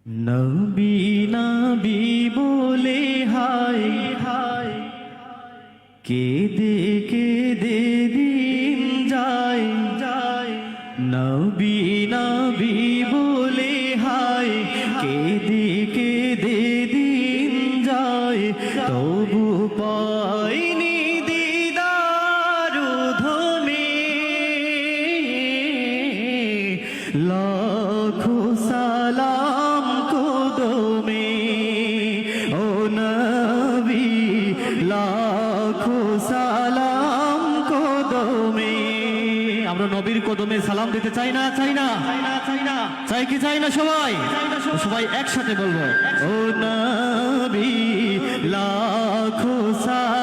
নবী নবী বলে হায় হায় কেঁদে কেঁদে দিন যায় যায়। নবী নবী বলে হায় কেঁদে কেঁদে দিন যায়, তবু পাইনি দিদার ধনে লাখো সালাম কদমে। ও নবী লাখো সালাম কদমে। আমরা নবীর কদমে সালাম দিতে চাই না চাই না চাই কি চাই না? সবাই একসাথে বলবো, ও নবী লাখো সালাম